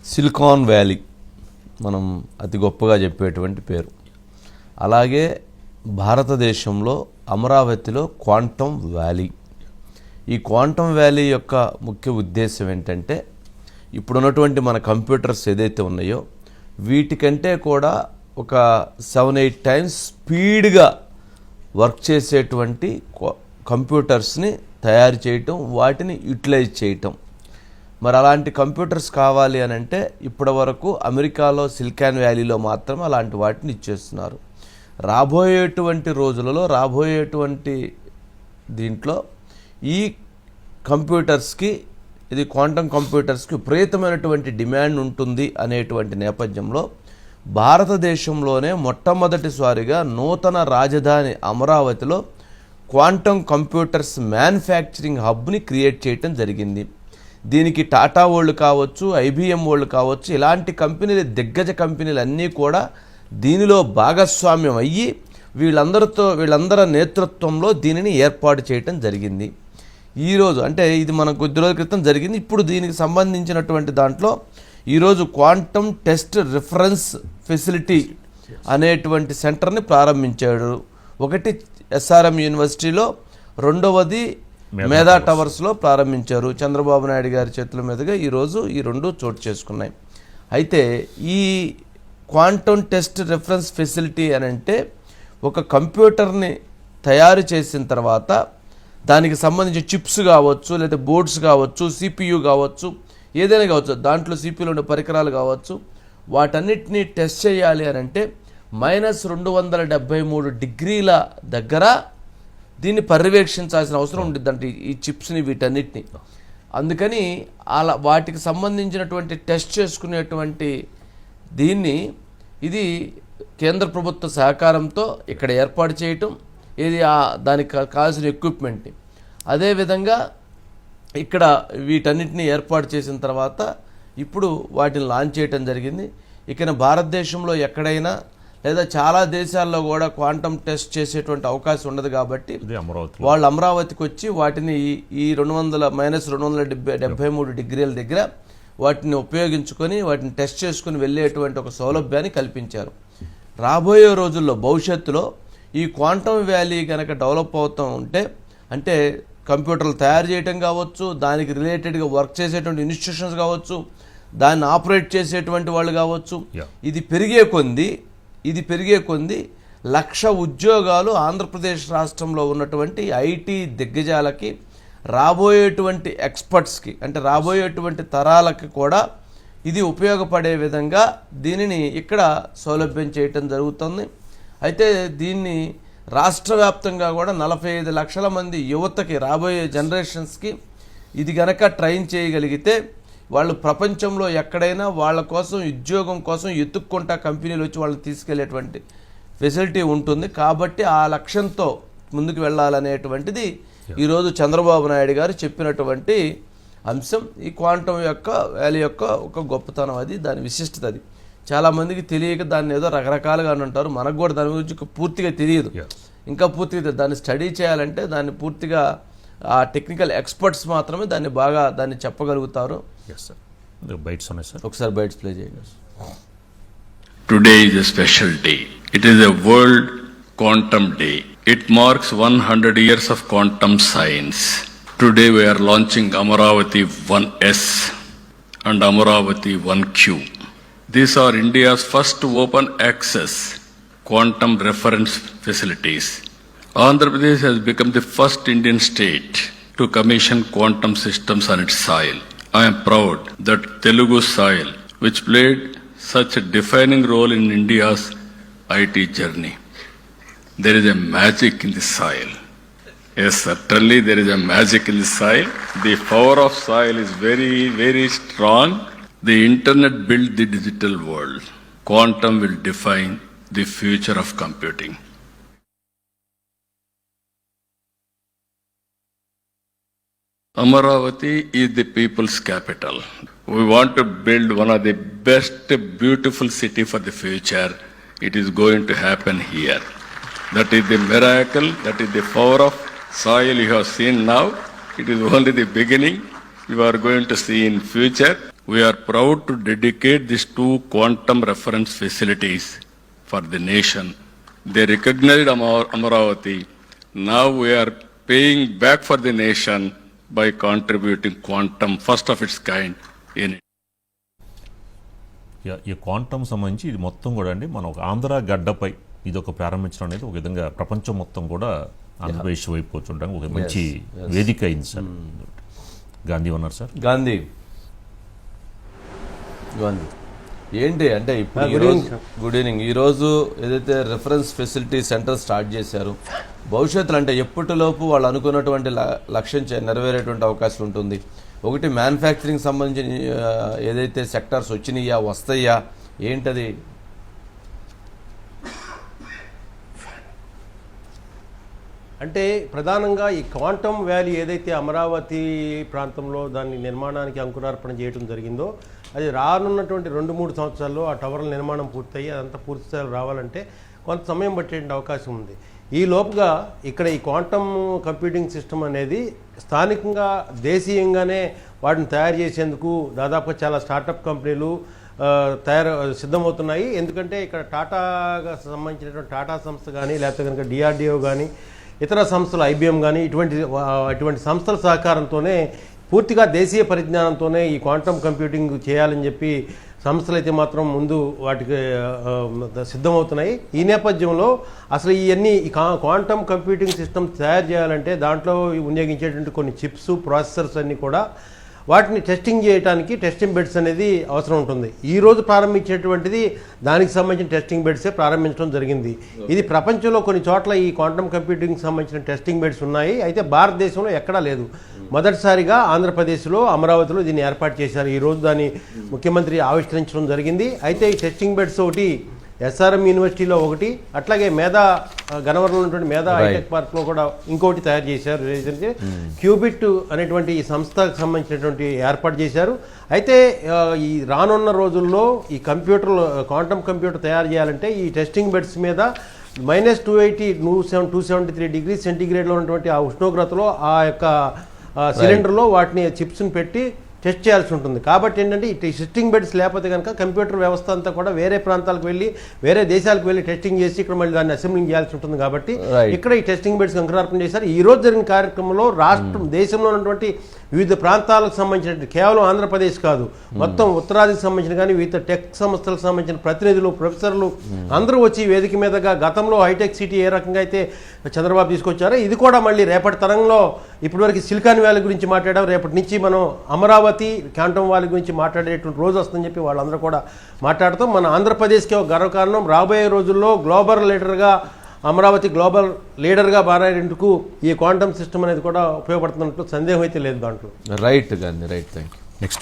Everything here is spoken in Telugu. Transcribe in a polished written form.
సిలికాన్ వ్యాలీ మనం అతి గొప్పగా చెప్పేటువంటి పేరు. అలాగే భారతదేశంలో అమరావతిలో క్వాంటమ్ వ్యాలీ. ఈ క్వాంటమ్ వ్యాలీ యొక్క ముఖ్య ఉద్దేశం ఏంటంటే, ఇప్పుడున్నటువంటి మన కంప్యూటర్స్ ఏదైతే ఉన్నాయో వీటికంటే కూడా ఒక 7-8 టైమ్స్ స్పీడ్గా వర్క్ చేసేటువంటి కంప్యూటర్స్ని తయారు చేయటం, వాటిని యూటిలైజ్ చేయటం. మరి అలాంటి కంప్యూటర్స్ కావాలి అని అంటే ఇప్పటి వరకు అమెరికాలో సిలికాన్ వ్యాలీలో మాత్రం అలాంటి వాటిని ఇచ్చేస్తున్నారు. రాబోయేటువంటి రోజులలో రాబోయేటువంటి దీంట్లో ఈ కంప్యూటర్స్కి, ఇది క్వాంటమ్ కంప్యూటర్స్కి విపరీతమైనటువంటి డిమాండ్ ఉంటుంది అనేటువంటి నేపథ్యంలో భారతదేశంలోనే మొట్టమొదటిసారిగా నూతన రాజధాని అమరావతిలో క్వాంటమ్ కంప్యూటర్స్ మ్యానుఫ్యాక్చరింగ్ హబ్ని క్రియేట్ చేయటం జరిగింది. దీనికి టాటా వాళ్ళు కావచ్చు, ఐబిఎం వాళ్ళు కావచ్చు, ఇలాంటి కంపెనీలు, దిగ్గజ కంపెనీలు అన్నీ కూడా దీనిలో భాగస్వామ్యం అయ్యి వీళ్ళందరి నేతృత్వంలో దీనిని ఏర్పాటు చేయటం జరిగింది. ఈరోజు అంటే ఇది మన కొద్ది రోజుల క్రితం జరిగింది. ఇప్పుడు దీనికి సంబంధించినటువంటి దాంట్లో ఈరోజు క్వాంటమ్ టెస్ట్ రిఫరెన్స్ ఫెసిలిటీ అనేటువంటి సెంటర్ని ప్రారంభించాడు. ఒకటి ఎస్ఆర్ఎం యూనివర్సిటీలో, రెండవది మేధా టవర్స్లో ప్రారంభించారు. చంద్రబాబు నాయుడు గారి చేతుల మీదుగా ఈరోజు ఈ రెండు చోటు చేసుకున్నాయి. అయితే ఈ క్వాంటమ్ టెస్ట్ రిఫరెన్స్ ఫెసిలిటీ అని అంటే ఒక కంప్యూటర్ని తయారు చేసిన తర్వాత దానికి సంబంధించి చిప్స్ కావచ్చు, లేదా బోర్డ్స్ కావచ్చు, సిపియు కావచ్చు, ఏదైనా కావచ్చు, దాంట్లో సిపియూలో ఉండే పరికరాలు కావచ్చు, వాటన్నిటినీ టెస్ట్ చేయాలి అని అంటే -273 డిగ్రీల దగ్గర దీన్ని పర్యవేక్షించాల్సిన అవసరం ఉంటుంది అంటే ఈ చిప్స్ని, వీటన్నిటిని. అందుకని అలా వాటికి సంబంధించినటువంటి టెస్ట్ చేసుకునేటువంటి దీన్ని ఇది కేంద్ర ప్రభుత్వ సహకారంతో ఇక్కడ ఏర్పాటు చేయటం, ఇది దానికి కావాల్సిన ఎక్విప్మెంట్ని. అదేవిధంగా ఇక్కడ వీటన్నిటిని ఏర్పాటు చేసిన తర్వాత ఇప్పుడు వాటిని లాంచ్ చేయటం జరిగింది. ఇక భారతదేశంలో ఎక్కడైనా లేదా చాలా దేశాల్లో కూడా క్వాంటమ్ టెస్ట్ చేసేటువంటి అవకాశం ఉండదు కాబట్టి వాళ్ళు అమరావతికి వచ్చి వాటిని ఈ -273 డిగ్రీల దగ్గర వాటిని ఉపయోగించుకొని వాటిని టెస్ట్ చేసుకుని వెళ్ళేటువంటి ఒక సౌలభ్యాన్ని కల్పించారు. రాబోయే రోజుల్లో భవిష్యత్తులో ఈ క్వాంటమ్ వ్యాలీ కనుక డెవలప్ అవుతూ ఉంటే, అంటే కంప్యూటర్లు తయారు చేయటం కావచ్చు, దానికి రిలేటెడ్గా వర్క్ చేసేటువంటి ఇన్స్టిట్యూషన్స్ కావచ్చు, దాన్ని ఆపరేట్ చేసేటువంటి వాళ్ళు కావచ్చు, ఇది పెరిగే కొంది 1,00,000 ఉద్యోగాలు ఆంధ్రప్రదేశ్ రాష్ట్రంలో ఉన్నటువంటి ఐటీ దిగ్గజాలకి, రాబోయేటువంటి ఎక్స్పర్ట్స్కి, అంటే రాబోయేటువంటి తరాలకి కూడా ఇది ఉపయోగపడే విధంగా దీనిని ఇక్కడ సౌలభ్యం చేయటం జరుగుతుంది. అయితే దీన్ని రాష్ట్ర వ్యాప్తంగా కూడా 45 లక్షల మంది యువతకి, రాబోయే జనరేషన్స్కి ఇది గనక ట్రైన్ చేయగలిగితే వాళ్ళు ప్రపంచంలో ఎక్కడైనా వాళ్ళ కోసం, ఉద్యోగం కోసం ఎత్తుక్కుంటా కంపెనీలు వచ్చి వాళ్ళని తీసుకెళ్లేటువంటి ఫెసిలిటీ ఉంటుంది. కాబట్టి ఆ లక్ష్యంతో ముందుకు వెళ్ళాలనేటువంటిది ఈరోజు చంద్రబాబు నాయుడు గారు చెప్పినటువంటి అంశం. ఈ క్వాంటమ్ వ్యాలీ యొక్క ఒక గొప్పతనం, అది దాని విశిష్టత. అది చాలామందికి తెలియక దాన్ని ఏదో రకరకాలుగా అంటారు. మనకు కూడా దాని గురించి పూర్తిగా తెలియదు. ఇంకా పూర్తిగా దాన్ని స్టడీ చేయాలంటే దాన్ని పూర్తిగా ఆ టెక్నికల్ ఎక్స్పర్ట్స్ మాత్రమే దాన్ని చెప్పగలుగుతారు. ఒకసారి బైట్స్ ప్లే చేయండి. Today is a special day. It is a World Quantum Day. It marks 100 years of quantum science. Today we are launching Amaravati 1S and Amaravati 1Q. These are India's first open access quantum reference facilities. Andhra Pradesh has become the first Indian state to commission quantum systems on its soil. I am proud that Telugu soil, which played such a defining role in India's IT journey. There is a magic in the soil. Yes, certainly there is a magic in the soil. The power of soil is very, very strong. The internet built the digital world. Quantum will define the future of computing. Amaravati is the people's capital. We want to build one of the best, beautiful city for the future. It is going to happen here. That is the miracle, that is the power of soil you have seen now. It is only the beginning. You are going to see in future. We are proud to dedicate these 2 quantum reference facilities for the nation. They recognized Amaravati. Now we are paying back for the nation by contributing quantum, first of its kind in it. ఈ క్వాంటమ్ సంబంధించి ఇది మొత్తం కూడా అండి మనం ఒక ఆంధ్ర గడ్డపై ఇది ఒక ప్రారంభించడం అనేది ఒక విధంగా ప్రపంచం మొత్తం కూడా ఆంధ్రప్రదేశ్ వైపు చూడడానికి ఒక మంచి వేదిక అయింది సార్. గాంధీ ఉన్నారు సార్. గాంధీ ఏంటి అంటే ఇప్పుడు గుడ్ ఈవినింగ్. ఈరోజు ఏదైతే రిఫరెన్స్ ఫెసిలిటీ సెంటర్ స్టార్ట్ చేశారు, భవిష్యత్తులో అంటే ఎప్పటిలోపు వాళ్ళు అనుకున్నటువంటి లక్ష్యం నెరవేరేటువంటి అవకాశం ఉంటుంది? ఒకటి మ్యానుఫ్యాక్చరింగ్ సంబంధించిన ఏదైతే సెక్టార్స్ వచ్చినాయా, వస్తాయా, ఏంటది? అంటే ప్రధానంగా ఈ క్వాంటమ్ వ్యాలీ ఏదైతే అమరావతి ప్రాంతంలో దాని నిర్మాణానికి అంకురార్పణ చేయడం జరిగిందో అది రానున్నటువంటి 2-3 సంవత్సరాల్లో ఆ టవర్ల నిర్మాణం పూర్తయ్యి అదంతా పూర్తి స్థాయిలో రావాలంటే కొంత సమయం పట్టే అవకాశం ఉంది. ఈ లోపుగా ఇక్కడ ఈ క్వాంటమ్ కంప్యూటింగ్ సిస్టమ్ అనేది స్థానికంగా దేశీయంగానే వాటిని తయారు చేసేందుకు దాదాపుగా చాలా స్టార్టప్ కంపెనీలు సిద్ధమవుతున్నాయి. ఎందుకంటే ఇక్కడ టాటాగా సంబంధించినటువంటి టాటా సంస్థ కానీ లేకపోతే కనుక డిఆర్డిఓ కానీ ఇతర సంస్థలు ఐబిఎం కానీ ఇటువంటి సంస్థల సహకారంతోనే పూర్తిగా దేశీయ పరిజ్ఞానంతోనే ఈ క్వాంటమ్ కంప్యూటింగ్ చేయాలని చెప్పి సంస్థలు అయితే మాత్రం ముందు వాటికి సిద్ధమవుతున్నాయి. ఈ నేపథ్యంలో అసలు ఇవన్నీ ఈ క్వాంటమ్ కంప్యూటింగ్ సిస్టమ్ తయారు చేయాలంటే దాంట్లో వినియోగించేటువంటి కొన్ని చిప్స్, ప్రాసెసర్స్ అన్నీ కూడా వాటిని టెస్టింగ్ చేయడానికి టెస్టింగ్ బెడ్స్ అనేది అవసరం ఉంటుంది. ఈరోజు ప్రారంభించేటువంటిది దానికి సంబంధించిన టెస్టింగ్ బెడ్సే ప్రారంభించడం జరిగింది. ఇది ప్రపంచంలో కొన్ని చోట్ల ఈ క్వాంటమ్ కంప్యూటింగ్ సంబంధించిన టెస్టింగ్ బెడ్స్ ఉన్నాయి, అయితే భారతదేశంలో ఎక్కడా లేదు. మొదటిసారిగా ఆంధ్రప్రదేశ్లో అమరావతిలో దీన్ని ఏర్పాటు చేశారు. ఈరోజు దాన్ని ముఖ్యమంత్రి ఆవిష్కరించడం జరిగింది. అయితే ఈ టెస్టింగ్ బెడ్స్ ఒకటి ఎస్ఆర్ఎం యూనివర్సిటీలో ఒకటి, అట్లాగే గన్నవరంలో ఉన్నటువంటి మేధా హైటెక్ పార్క్లో కూడా ఇంకోటి తయారు చేశారు. క్యూబిట్ అనేటువంటి ఈ సంస్థకు సంబంధించినటువంటి ఏర్పాటు చేశారు. అయితే ఈ రానున్న రోజుల్లో ఈ క్వాంటమ్ కంప్యూటర్ తయారు చేయాలంటే ఈ టెస్టింగ్ బెడ్స్ మీద -273 డిగ్రీ సెంటీగ్రేడ్లో ఉన్నటువంటి ఆ ఉష్ణోగ్రతలో ఆ యొక్క సిలిండర్లో వాటిని చిప్స్ని పెట్టి టెస్ట్ చేయాల్సి ఉంటుంది. కాబట్టి ఏంటంటే ఈ టెస్టింగ్ బెడ్స్ లేకపోతే కనుక కంప్యూటర్ వ్యవస్థ అంతా కూడా వేరే ప్రాంతాలకు వెళ్ళి వేరే దేశాలకు వెళ్ళి టెస్టింగ్ చేసి ఇక్కడ మళ్ళీ దాన్ని అసెంబ్లింగ్ చేయాల్సి ఉంటుంది. కాబట్టి ఇక్కడ ఈ టెస్టింగ్ బెడ్స్ అంకురార్పణ చేశారు. ఈ రోజు జరిగిన కార్యక్రమంలో దేశంలో ఉన్నటువంటి వివిధ ప్రాంతాలకు సంబంధించిన కేవలం ఆంధ్రప్రదేశ్ కాదు, మొత్తం ఉత్తరాదికి సంబంధించిన కానీ వివిధ టెక్ సంస్థలకు సంబంధించిన ప్రతినిధులు, ప్రొఫెసర్లు అందరూ వచ్చి వేదిక మీదగా గతంలో హైటెక్ సిటీ ఏ రకంగా అయితే చంద్రబాబు తీసుకొచ్చారో ఇది కూడా మళ్ళీ రేపటి తరంలో ఇప్పటివరకు సిలికాన్ వ్యాలీ గురించి మాట్లాడాం, రేపటి నుంచి మనం అమరావతి క్వాంటమ్ వ్యాలీ గురించి మాట్లాడేటువంటి రోజు వస్తుందని చెప్పి వాళ్ళందరూ కూడా మాట్లాడతాం. మన ఆంధ్రప్రదేశ్కి ఒక గర్వకారణం. రాబోయే రోజుల్లో గ్లోబల్ లీడర్గా అమరావతి గ్లోబల్ లీడర్గా మారేందుకు ఈ క్వాంటమ్ సిస్టమ్ అనేది కూడా ఉపయోగపడుతున్నట్టు సందేహం అయితే లేదు దాంట్లో. Right Gandhi, right, thank you.